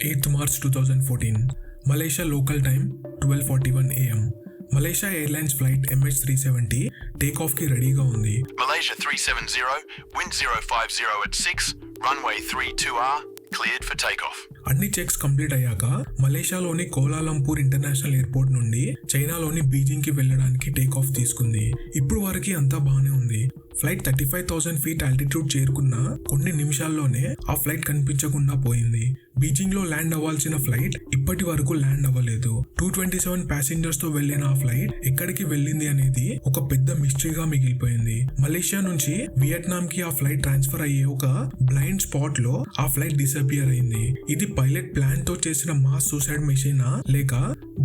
8th March 2014, Malaysia local time 12:41 AM. Malaysia airlines flight MH370 take off కి రెడీగా ఉంది. Malaysia 370, wind 050 at 6, runway 32R, cleared for takeoff. అన్ని checks complete అయ్యాక మలేషియాలోని Kuala Lumpur international airport నుండి చైనాలోని Beijing కి వెళ్ళడానికి టేక్ ఆఫ్ తీసుకుంది. ఇప్పుడు వరకు అంతా బాగానే ఉంది. ఫ్లైట్ 35,000 ఫీట్ ఆల్టిట్యూడ్ చేరుకున్న కొన్ని నిమిషాల్లోనే ఆ ఫ్లైట్ కనిపించకుండా పోయింది. బీజింగ్ లో ల్యాండ్ అవ్వాల్సిన ఫ్లైట్ ఇప్పటి వరకు ల్యాండ్ అవ్వలేదు. 227 ప్యాసింజర్స్ తో వెళ్లిన ఆ ఫ్లైట్ ఎక్కడికి వెళ్ళింది అనేది ఒక పెద్ద మిస్టరీగా మిగిలిపోయింది. మలేషియా నుంచి వియట్నాం కి ఆ ఫ్లైట్ ట్రాన్స్ఫర్ అయ్యే ఒక బ్లైండ్ స్పాట్ లో ఆ ఫ్లైట్ డిసపియర్ అయింది. ఇది పైలట్ ప్లాన్ తో చేసిన మాస్ సూసైడ్ మెషినా లేక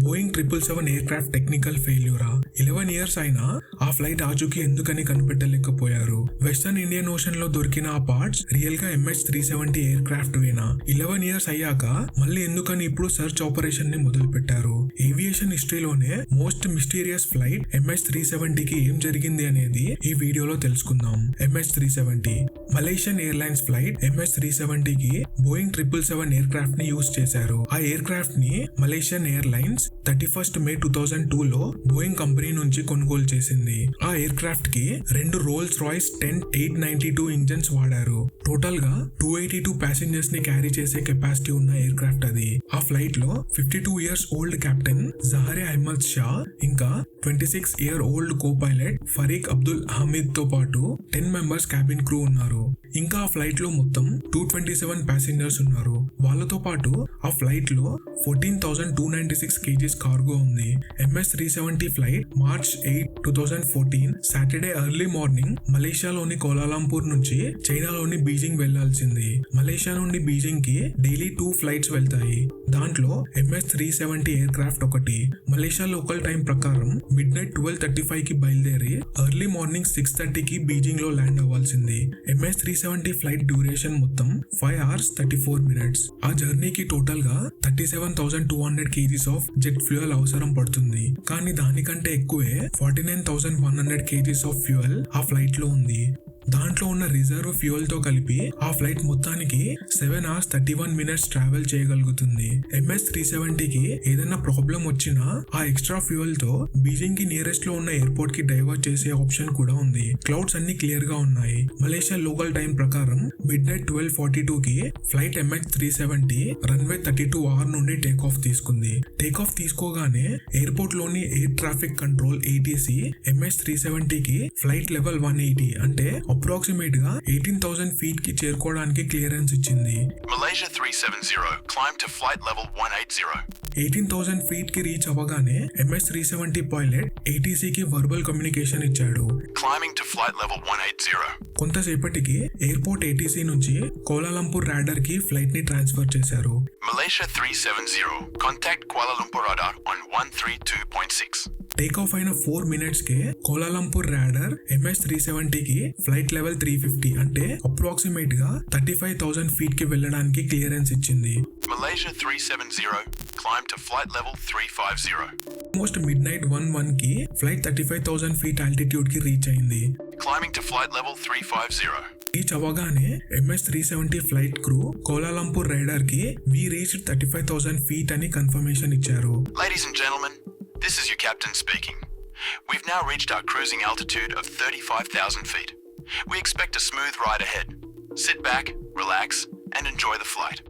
బోయింగ్ 777 ఎయిర్ క్రాఫ్ట్ టెక్నికల్ ఫెయిల్యూరా? 11 years అయినా ఆ ఫ్లైట్ ఆచూకీ ఎందుకని కనిపెట్టలేకపోయారు? వెస్టర్న్ ఇండియన్ ఓషన్ లో దొరికిన ఆ పార్ట్స్ రియల్ గా MH370 ఎయిర్ క్రాఫ్ట్ వేనా? 11 years అయ్యాక మళ్ళీ ఎందుకని ఇప్పుడు సర్చ్ ఆపరేషన్ ని మొదలు పెట్టారు? ఏవియేషన్ హిస్టరీలోనే మోస్ట్ మిస్టీరియస్ ఫ్లైట్ MH370 కి ఏం జరిగింది అనేది ఈ వీడియోలో తెలుసుకుందాం. MH370 Malaysian airlines flight MH370 కి బోయింగ్ 777 ఎయిర్ క్రాఫ్ట్ ని యూజ్ చేశారు. ఆ ఎయిర్ క్రాఫ్ట్ ని మలేషియన్ ఎయిర్లైన్స్ 31st May 2002 లో బోయింగ్ కంపెనీ నుంచి కొనుగోలు చేసింది. ఆ ఎయిర్ క్రాఫ్ట్ కి 2 రోల్స్ రాయ్స్ 10-892 ఇంజన్స్ వాడారు. టోటల్ గా 282 ప్యాసింజర్స్ ని క్యారీ చేసే కెపాసిటీ ఉన్న ఎయిర్ క్రాఫ్ట్ అది. ఆ ఫ్లైట్ లో 52 years old captain Zaharie Ahmad Shah ఇంకా 26 year old copilot Fariq Abdul Hamid తో పాటు 10 members క్యాబిన్ క్రూ ఉన్నారు. ఇంకా ఆ ఫ్లైట్ లో మొత్తం 227 ప్యాసింజర్స్ ఉన్నారు. వాళ్ళతో పాటు ఆ ఫ్లైట్ లో 14,296 kgs కార్గో ఉంది. MH370 flight March 8, 2014 Saturday early morning మలేషియాలోని కోలాలంపూర్ నుంచి చైనాలోని బీజింగ్ వెళ్లాల్సింది. మలేషియా నుండి బీజింగ్ కి డైలీ 2 ఫ్లైట్స్ వెళ్తాయి. దాంట్లో MH370 ఎయిర్ క్రాఫ్ట్ ఒకటి. మలేషియా లోకల్ టైం ప్రకారం midnight 12:35 కి బయలుదేరి ఎర్లీ మార్నింగ్ 6:30 కి బీజింగ్ లో ల్యాండ్ అవ్వాల్సింది. MH370 ఫ్లైట్ డ్యూరేషన్ మొత్తం 5 hours 34 minutes. ఆ జర్నీకి టోటల్ గా 37,200 kgs ఆఫ్ జెట్ ఫ్యూయల్ అవసరం పడుతుంది. కానీ దానికంటే ఎక్కువే 49,100 kgs ఆఫ్ ఫ్యూయల్ ఆ ఫ్లైట్ లో ఉంది. దాంట్లో ఉన్న రిజర్వ్ ఫ్యూయల్ తో కలిపి ఆ ఫ్లైట్ మొత్తానికి 7 hours 31 minutes ట్రావెల్ చేయగలుగుతుంది. MH370 కి ఏదైనా ప్రాబ్లం వచ్చినా ఆ ఎక్స్ట్రా ఫ్యూయల్ తో బీజింగ్ కి నియరెస్ట్ లో ఉన్న ఎయిర్పోర్ట్ కి డైవర్ట్ చేసే ఆప్షన్ కూడా ఉంది. క్లౌడ్స్ అన్ని క్లియర్ గా ఉన్నాయి. మలేషియా లోకల్ టైం ప్రకారం midnight 12:42 కి ఫ్లైట్ MH370 రన్వే 32R నుండి టేక్ ఆఫ్ తీసుకుంది. టేక్ ఆఫ్ తీసుకోగానే ఎయిర్పోర్ట్ లోని air traffic control ATC MH370 కి ఫ్లైట్ లెవెల్ 180 అంటే అప్రాక్సిమేట్ గా 18,000 ఫీట్ కి చేరుకోవడానికి క్లియరెన్స్ ఇచ్చింది. Malaysia 370, climb to flight level 180. 18,000 feet కి రీచ్ అవ్వగానే MH370 పైలట్ ATC కి వర్బల్ కమ్యూనికేషన్ ఇచ్చాడు. Climbing to flight level 180. కొంతసేపటికి ఎయిర్పోర్ట్ ATC నుంచి కోలాలంపూర్ రాడార్ కి ఫ్లైట్ ని ట్రాన్స్ఫర్ చేశారు. Malaysia 370, contact Kuala Lumpur radar on 132.6. Take off అయిన 4 minutes కే కోలాలంపూర్ రాడార్ MH370 కి ఫ్లైట్ లెవెల్ 350 అంటే అప్రాక్సిమేట్ గా 35,000 ఫీట్ కి వెళ్ళడానికి క్లియరెన్స్ ఇచ్చింది. Malaysia 370, climb to flight level 350. Almost midnight 1:01 కి ఫ్లైట్ 35,000 ఫీట్ ఆల్టిట్యూడ్ కి రీచ్ అయింది. Climbing to flight level 350. Reach అవ్వగానే MH370 flight crew Kuala Lumpur radar కి వి రీచ్డ్ 35,000 ఫీట్ అని కన్ఫర్మేషన్ ఇచ్చారు. Ladies and gentlemen, this is your captain speaking. We've now reached our cruising altitude of 35,000 feet. We expect a smooth ride ahead. Sit back, relax, and enjoy the flight.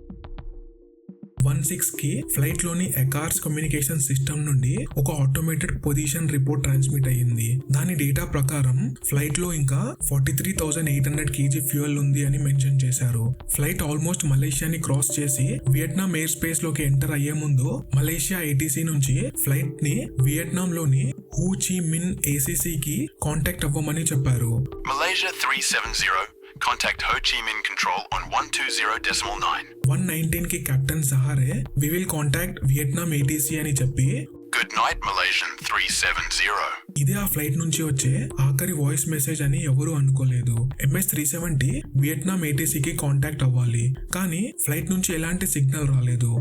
16 కి flight లోని ఎకార్స్ communication system నుండి ఒక automated position report transmit అయ్యింది. దాని data ప్రకారం flight లో ఇంకా 43,800 kg fuel ఉంది అని మెన్షన్ చేశారు. ఫ్లైట్ ఆల్మోస్ట్ మలేషియాని క్రాస్ చేసి వియట్నాం ఎయిర్ స్పేస్ లోకి ఎంటర్ అయ్యే ముందు మలేషియా ATC నుంచి ఫ్లైట్ ని వియట్నాం లోని హూ చి మిన్ ACC కి కాంటాక్ట్ అవ్వమని చెప్పారు. Malaysia 370, contact Ho Chi Minh Control on 120.9. 119 కి captain Zaharie we will contact Vietnam ATC అని చెప్పి Good night, Malaysian 370. ఇదే ఆ ఫ్లైట్ నుంచి వచ్చే ఆఖరి వాయిస్ మెసేజ్ అని ఎవరూ అనుకోలేదు. MH370 వియట్నాం ATC కి కాంటాక్ట్ అవ్వాలి, కానీ ఫ్లైట్ నుంచి ఎలాంటి సిగ్నల్ రాలేదు.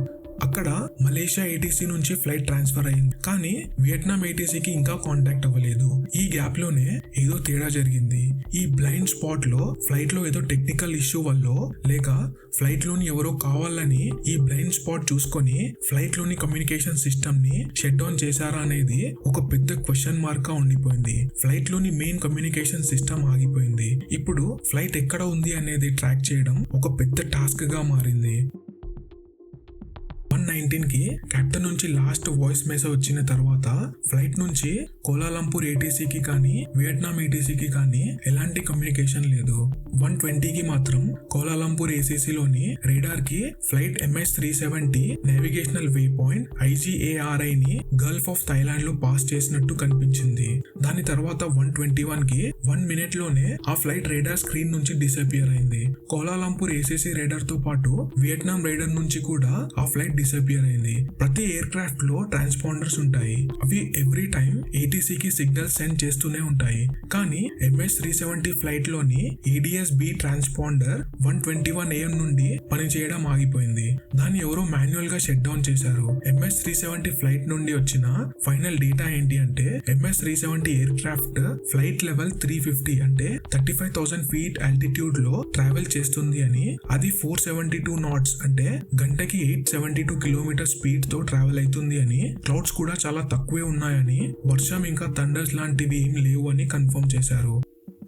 అక్కడ మలేషియా ఏటీసీ నుంచి ఫ్లైట్ ట్రాన్స్ఫర్ అయింది, కానీ వియట్నాం ఏటీసీకి ఇంకా కాంటాక్ట్ అవ్వలేదు. ఈ గ్యాప్ లోనే ఏదో తేడా జరిగింది. ఈ బ్లైండ్ స్పాట్ లో ఫ్లైట్ లో ఏదో టెక్నికల్ ఇష్యూ వల్ల లేక ఫ్లైట్ లోని ఎవరో కావాలని ఈ బ్లైండ్ స్పాట్ చూసుకొని ఫ్లైట్ లోని కమ్యూనికేషన్ సిస్టమ్ ని షట్ డౌన్ చేశారా అనేది ఒక పెద్ద క్వశ్చన్ మార్క్ గా ఉండిపోయింది. ఫ్లైట్ లోని మెయిన్ కమ్యూనికేషన్ సిస్టమ్ ఆగిపోయింది. ఇప్పుడు ఫ్లైట్ ఎక్కడ ఉంది అనేది ట్రాక్ చేయడం ఒక పెద్ద టాస్క్ గా మారింది. 1:19కి కెప్టెన్ నుంచి లాస్ట్ వాయిస్ మెసేజ్ వచ్చిన తర్వాత ఫ్లైట్ నుంచి కోలాలంపూర్ ఏటీసీకి కానీ వియట్నాం ఏటీసీకి కానీ ఎలాంటి కమ్యూనికేషన్ లేదు. 1:20కి మాత్రం కోలాలంపూర్ ఏసీసీలోని రేడార్ కి flight MS-370 navigational way point IGARI ని గల్ఫ్ ఆఫ్ థాయిలాండ్ లో పాస్ చేసినట్టు కనిపించింది. దాని తర్వాత 1:21కి 1 minute లోనే ఆ ఫ్లైట్ రేడార్ స్క్రీన్ నుంచి డిసపియర్ అయింది. కోలాలంపూర్ ఏసీసీ రేడార్ తో పాటు వియట్నాం రేడార్ నుంచి కూడా ఆ ఫ్లైట్ డిసపియర్ అయింది. ప్రతి ఎయిర్ క్రాఫ్ట్ లో ట్రాన్స్పాండర్స్ ఉంటాయి. అవి ఎవ్రీ టైం ఏటీసీకి సిగ్నల్ సెండ్ చేస్తూనే ఉంటాయి. కానీ MS-370 ఫ్లైట్ లోని ADS-B ట్రాన్స్పాండర్ 1:21 AM నుండి పనిచేయడం ఆగిపోయింది. దాన్ని ఎవరో మాన్యువల్ గా షట్ డౌన్ చేశారు. MS-370 ఫ్లైట్ నుండి వచ్చిన ఫైనల్ డేటా ఏంటి అంటే MS-370 air craft flight level 350 అంటే 35,000 feet ఆల్టిట్యూడ్ లో ట్రావెల్ చేస్తుంది అని, అది 472 knots అంటే గంటకి 872 కిలోమీటర్ స్పీడ్ తో ట్రావెల్ అవుతుంది అని, క్లౌడ్స్ కూడా చాలా తక్కువే ఉన్నాయని, వర్షం ఇంకా థండర్స్ లాంటివి ఏం లేవు అని కన్ఫర్మ్ చేశారు.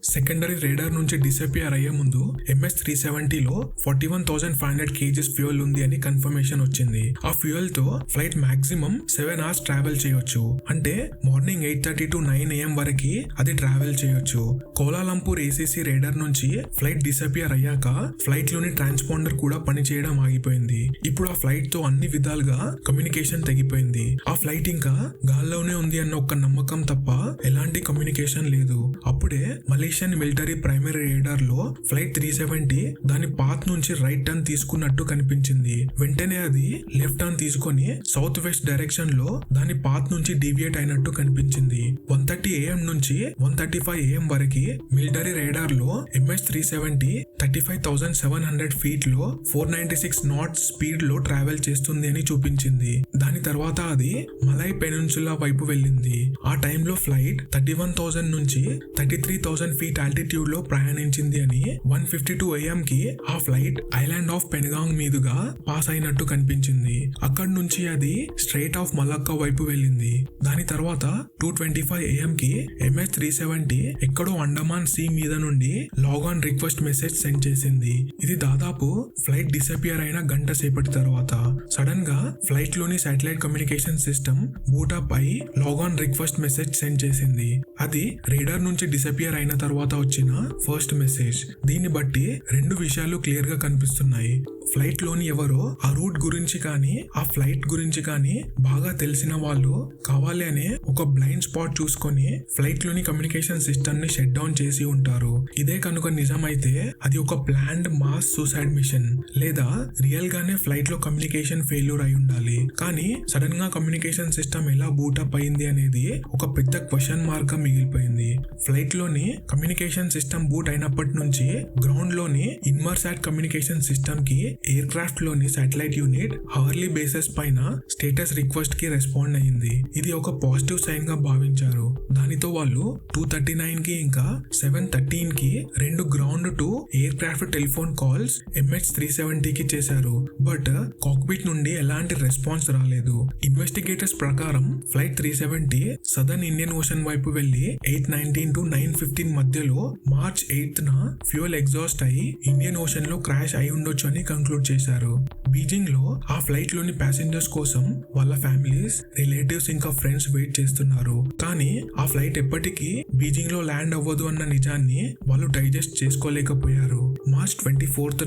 సెకండరీ రేడార్ నుంచి డిసపియర్ అయ్యే ముందు MS-370లో 41,500 kgs ఫ్యూయల్ ఉంది అని కన్ఫర్మేషన్ వచ్చింది. ఆ ఫ్యూయల్ తో ఫ్లైట్ మాక్సిమం 7 hours ట్రావెల్ చేయొచ్చు. అంటే మార్నింగ్ 8:30 to 9 AM వరకు అది ట్రావెల్ చేయొచ్చు. కోలాలంపూర్ ఏసీసీ రేడార్ నుంచి ఫ్లైట్ డిసపియర్ అయ్యాక ఫ్లైట్ లోని ట్రాన్స్పాండర్ కూడా పనిచేయడం ఆగిపోయింది. ఇప్పుడు ఆ ఫ్లైట్ తో అన్ని విధాలుగా కమ్యూనికేషన్ తెగిపోయింది. ఆ ఫ్లైట్ ఇంకా గాల్లోనే ఉంది అన్న ఒక నమ్మకం తప్ప ఎలాంటి కమ్యూనికేషన్ లేదు. అప్పుడే మలేషియన్ మిలిటరీ ప్రైమరీ రేడార్ లో ఫ్లైట్ 370 దాని పాత్ నుంచి రైట్ టర్న్ తీసుకున్నట్టు కనిపించింది. వెంటనే అది లెఫ్ట్ టర్న్ తీసుకొని సౌత్ వెస్ట్ డైరెక్షన్ లో దాని పాత్ నుంచి డీవియేట్ అయినట్టు కనిపించింది. 1:30 AM నుంచి 1:35 AM వరకు మిలిటరీ రేడార్ లో MS-370 35,700 feet లో 496 knots స్పీడ్ లో ట్రావెల్ చేస్తుంది అని చూపించింది. దాని తర్వాత అది మలై పెనిన్సులా వైపు వెళ్ళింది. ఆ టైంలో ఫ్లైట్ 31,000 నుంచి 33,000 feet ఆల్టిట్యూడ్ లో ప్రయాణించింది అని, 1:52 AM కి ఆ ఫ్లైట్ ఐలాండ్ ఆఫ్ పెనగాంగ్ మీదుగా పాస్ అయినట్టు కనిపించింది. అక్కడి నుంచి అది స్ట్రైట్ ఆఫ్ మలక్కా వైపు వెళ్ళింది. దాని తర్వాత 2:25 AM కి MS-370 ఎక్కడో అండమాన్ సీ మీద నుండి లాగాన్ రిక్వెస్ట్ మెసేజ్ సెండ్ చేసింది. ఇది దాదాపు ఫ్లైట్ డిసపియర్ అయిన గంట సేపటి తర్వాత సడన్ గా ఫ్లైట్ లోని శాటిలైట్ కమ్యూనికేషన్ సిస్టమ్ బూటప్ అయి లాగాన్ రిక్వెస్ట్ మెసేజ్ సెండ్ చేసింది. అది రేడార్ నుంచి డిసపియర్ అయిన తర్వాత వచ్చిన ఫస్ట్ మెసేజ్. దీన్ని బట్టి రెండు విషయాలు క్లియర్ గా కనిపిస్తున్నాయి. ఫ్లైట్ లోని ఎవరో ఆ రూట్ గురించి కానీ ఆ ఫ్లైట్ గురించి కానీ బాగా తెలిసిన వాళ్ళు కావాలి అనే ఒక బ్లైండ్ స్పాట్ చూసుకొని ఫ్లైట్ లోని కమ్యూనికేషన్ సిస్టమ్ ని షట్ డౌన్ చేసి ఉంటారు. ఇదే కనుక నిజమైతే అది ఒక ప్లాన్డ్ మాస్ సూసైడ్ మిషన్, లేదా రియల్ గానే ఫ్లైట్ లో కమ్యూనికేషన్ ఫెయిల్యూర్ అయి ఉండాలి. కానీ సడన్ గా కమ్యూనికేషన్ సిస్టమ్ ఎలా బూటప్ అయింది అనేది ఒక పెద్ద క్వశ్చన్ మార్క్ గా మిగిలిపోయింది. ఫ్లైట్ లోని కమ్యూనికేషన్ సిస్టమ్ బూట్ అయినప్పటి నుంచి గ్రౌండ్ లోని ఇన్మర్సాట్ కమ్యూనికేషన్ సిస్టమ్ కి ఎయిర్ క్రాఫ్ట్ లోని శాటిలైట్ యూనిట్ హవర్లీ బేసిస్ పైన స్టేటస్ రిక్వెస్ట్ కి రెస్పాండ్ అయింది. ఇది ఒక పాజిటివ్ సైన్ గా భావించారు. దానితో వాళ్ళు 2:39 కి ఇంకా 7:13 కి రెండు ground to air craft telephone calls MS-370 కి చేశారు. బట్ కాక్పిట్ నుండి ఎలాంటి రెస్పాన్స్ రాలేదు. ఇన్వెస్టిగేటర్స్ ప్రకారం ఫ్లైట్ 370 సదర్న్ ఇండియన్ ఓషన్ వైపు వెళ్లి 8:19 to 9:15 మధ్యలో మార్చ్ 8th ఫ్యూయల్ ఎగ్జాస్ట్ అయి ఇండియన్ ఓషన్ లో క్రాష్ అయి ఉండొచ్చు అని కంక్లూడ్ చేశారు. బీజింగ్ లో ఆ ఫ్లైట్ లోని ప్యాసింజర్స్ కోసం వాళ్ళ ఫ్యామిలీస్, రిలేటివ్స్ ఇంకా ఫ్రెండ్స్ వెయిట్ చేస్తున్నారు. కానీ ఆ ఫ్లైట్ ఎప్పటికీ బీజింగ్ లో ల్యాండ్ అవ్వదు అన్న నిజాన్ని వాళ్ళు డైజెస్ట్ చేసుకోలేకపోయారు. March 24th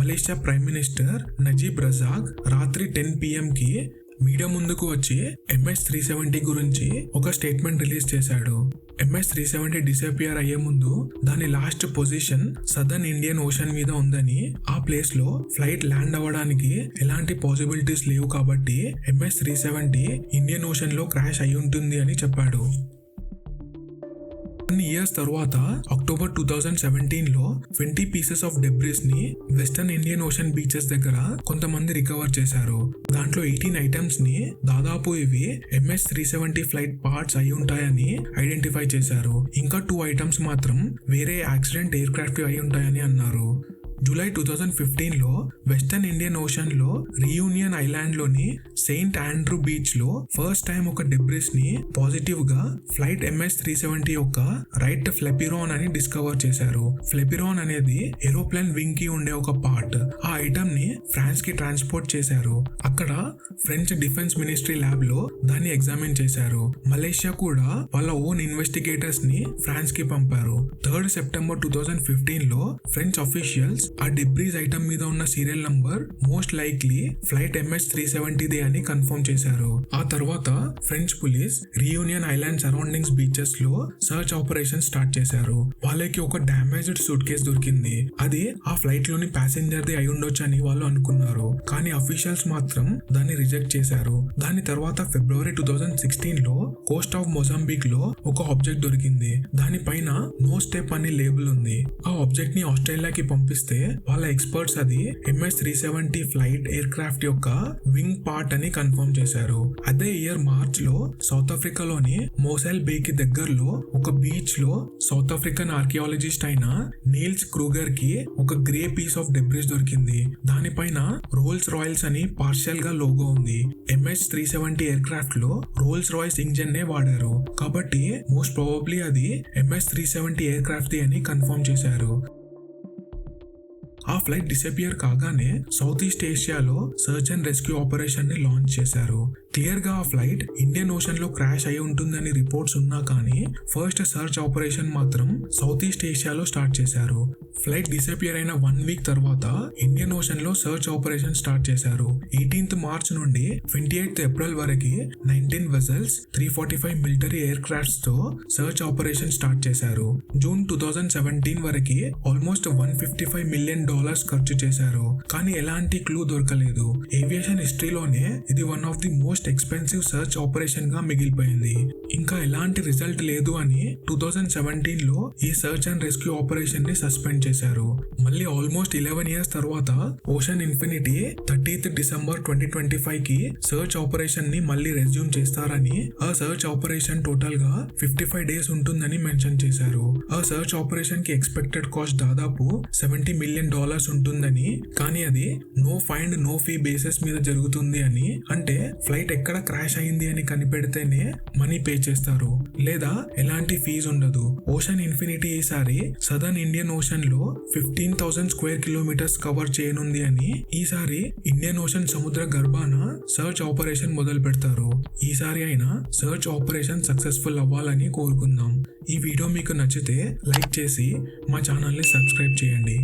Malaysia prime minister Najib Razak రాత్రి 10 PM కి మీడియా ముందుకు వచ్చి MS-370 గురించి ఒక స్టేట్మెంట్ రిలీజ్ చేశాడు. MS-370 డిసపియర్ అయ్యే ముందు దాని last position southern Indian ocean మీద ఉందని, ఆ ప్లేస్ లో ఫ్లైట్ ల్యాండ్ అవ్వడానికి ఎలాంటి పాసిబిలిటీస్ లేవు కాబట్టి MS-370 ఇండియన్ ఓషన్ లో క్రాష్ అయి ఉంటుంది అని చెప్పాడు. కొన్ని ఇయర్స్ తర్వాత అక్టోబర్ 2017లో 20 పీసెస్ ఆఫ్ డెబ్రిస్ ని వెస్టర్న్ ఇండియన్ ఓషన్ బీచెస్ దగ్గర కొంతమంది రికవర్ చేశారు. దాంట్లో 18 ఐటమ్స్ ని దాదాపు ఇవి MS-370 ఫ్లైట్ పార్ట్స్ అయి ఉంటాయని ఐడెంటిఫై చేశారు. ఇంకా 2 ఐటమ్స్ మాత్రం వేరే యాక్సిడెంట్ ఎయిర్ క్రాఫ్ట్ అయి ఉంటాయని అన్నారు. జూలై 2015లో వెస్టర్న్ ఇండియన్ ఓషన్ లో రీయూనియన్ ఐలాండ్ లోని సెయింట్ ఆండ్రూ బీచ్ లో ఫస్ట్ టైం ఒక డెబ్రిస్ ని పాజిటివ్ గా ఫ్లైట్ MS-370 యొక్క రైట్ ఫ్లెపిరాన్ అని డిస్కవర్ చేశారు. ఫ్లెపిరాన్ అనేది ఏరోప్లేన్ వింగ్ కి ఉండే ఒక పార్ట్. ఆ ఐటమ్ ని ఫ్రాన్స్ కి ట్రాన్స్పోర్ట్ చేశారు. అక్కడ ఫ్రెంచ్ డిఫెన్స్ మినిస్ట్రీ ల్యాబ్ లో దాన్ని ఎగ్జామిన్ చేశారు. మలేషియా కూడా వాళ్ళ ఓన్ ఇన్వెస్టిగేటర్స్ ని ఫ్రాన్స్ కి పంపారు. 3 సెప్టెంబర్ 2015లో ఫ్రెంచ్ అఫీషియల్స్ ఆ డెబ్రీస్ ఐటమ్ మీద ఉన్న serial number most likely flight MS-370 అని కన్ఫర్మ్ చేశారు. ఆ తర్వాత French police reunion island surroundings beaches లో సర్చ్ ఆపరేషన్ స్టార్ట్ చేశారు. వాళ్ళకి ఒక డ్యామేజ్డ్ సూట్ కేస్ దొరికింది. అది ఆ ఫ్లైట్ లోని ప్యాసింజర్ ది అయి ఉండొచ్చు అని వాళ్ళు అనుకున్నారు. కానీ అఫీషియల్స్ మాత్రం దాన్ని రిజెక్ట్ చేశారు. దాని తర్వాత ఫిబ్రవరి 2016లో కోస్ట్ ఆఫ్ మొజాంబిక్ లో ఒక ఆబ్జెక్ట్ దొరికింది. దానిపైన నో స్టెప్ అని లేబుల్ ఉంది. ఆ ఆబ్జెక్ట్ ని ఆస్ట్రేలియాకి పంపిస్తే వాళ్ళ ఎక్స్పర్ట్స్ అది MS-370 ఫ్లైట్ ఎయిర్ క్రాఫ్ట్ యొక్క వింగ్ పార్ట్ అని కన్ఫర్మ్ చేశారు. అదే ఇయర్ మార్చ్ లో సౌత్ ఆఫ్రికాలోని మోసెల్ బే కి దగ్గరలో ఒక బీచ్ లో సౌత్ ఆఫ్రికన్ ఆర్కియాలజిస్ట్ అయిన నీల్స్ క్రూగర్ కి ఒక గ్రే పీస్ ఆఫ్ డెబ్రిస్ దొరికింది. దానిపైన రోల్స్ రాయల్స్ అని పార్షియల్ గా లోగో ఉంది. MS-370 ఎయిర్ క్రాఫ్ట్ లో రోల్స్ రాయ్స్ ఇంజన్ నే వాడారు. కాబట్టి మోస్ట్ ప్రాబబ్లీ అది MS-370 ఎయిర్ క్రాఫ్ట్ అని కన్ఫర్మ్ చేశారు. ఆ ఫ్లైట్ డిసపియర్ కాగానే సౌత్ ఈస్ట్ ఏషియాలో సర్చ్ అండ్ రెస్క్యూ ఆపరేషన్ ని లాంచ్ చేశారు. క్లియర్ గా ఆ ఫ్లైట్ ఇండియన్ ఓషన్ లో క్రాష్ అయి ఉంటుందని రిపోర్ట్స్ ఉన్నా కానీ ఫస్ట్ సర్చ్ ఆపరేషన్ మాత్రం సౌత్ ఈస్ట్ ఏషియాలో స్టార్ట్ చేశారు. ఫ్లైట్ డిసపియర్ అయిన 1 వీక్ తర్వాత ఇండియన్ ఓషన్ లో సర్చ్ ఆపరేషన్ స్టార్ట్ చేశారు. 18th మార్చ్ నుండి 28th ఏప్రిల్ వరకు 19 వెజల్స్ 345 మిలిటరీ ఎయిర్ క్రాఫ్ట్స్ తో సర్చ్ ఆపరేషన్ స్టార్ట్ చేశారు. జూన్ 2017 వరకు ఆల్మోస్ట్ $155 మిలియన్ ఖర్చు చేశారు. కానీ ఎలాంటి క్లూ దొరకలేదు. ఏవియేషన్ హిస్టరీలోనే ఇది one of the most expensive search operation గా మిగిలిపోయింది. ఇంకా ఎలాంటి రిజల్ట్ లేదు అని 2017లో ఈ సర్చ్ అండ్ రెస్క్యూ ఆపరేషన్ ని సస్పెండ్ చేశారు. మళ్ళీ ఆల్మోస్ట్ 11 ఇయర్స్ తర్వాత ఓషన్ ఇన్ఫినిటీ 30th డిసెంబర్ 2025 కి సర్చ్ ఆపరేషన్ ని మళ్ళీ రెజ్యూమ్ చేస్తారని, ఆ సర్చ్ ఆపరేషన్ టోటల్ గా 55 డేస్ ఉంటుందని మెన్షన్ చేశారు. ఆ సర్చ్ ఆపరేషన్ కి ఎక్స్పెక్టెడ్ కాస్ట్ దాదాపు $70 మిలియన్ ఉంటుందని, కానీ అది no find no fee basis మీద జరుగుతుంది అని. అంటే ఫ్లైట్ ఎక్కడ క్రాష్ అయింది అని కనిపెడితేనే మనీ పే చేస్తారు, లేదా ఎలాంటి ఫీజు ఉండదు. ఓషన్ ఇన్ఫినిటీ ఈసారి సదర్న్ ఇండియన్ ఓషన్ లో 15,000 స్క్వేర్ కిలోమీటర్స్ కవర్ చేయనుంది అని, ఈసారి ఇండియన్ ఓషన్ సముద్ర గర్భాన సర్చ్ ఆపరేషన్ మొదలు పెడతారు. ఈసారి అయినా సర్చ్ ఆపరేషన్ సక్సెస్ఫుల్ అవ్వాలని కోరుకుందాం. ఈ వీడియో మీకు నచ్చితే లైక్ చేసి మా ఛానల్ ని సబ్స్క్రైబ్ చేయండి.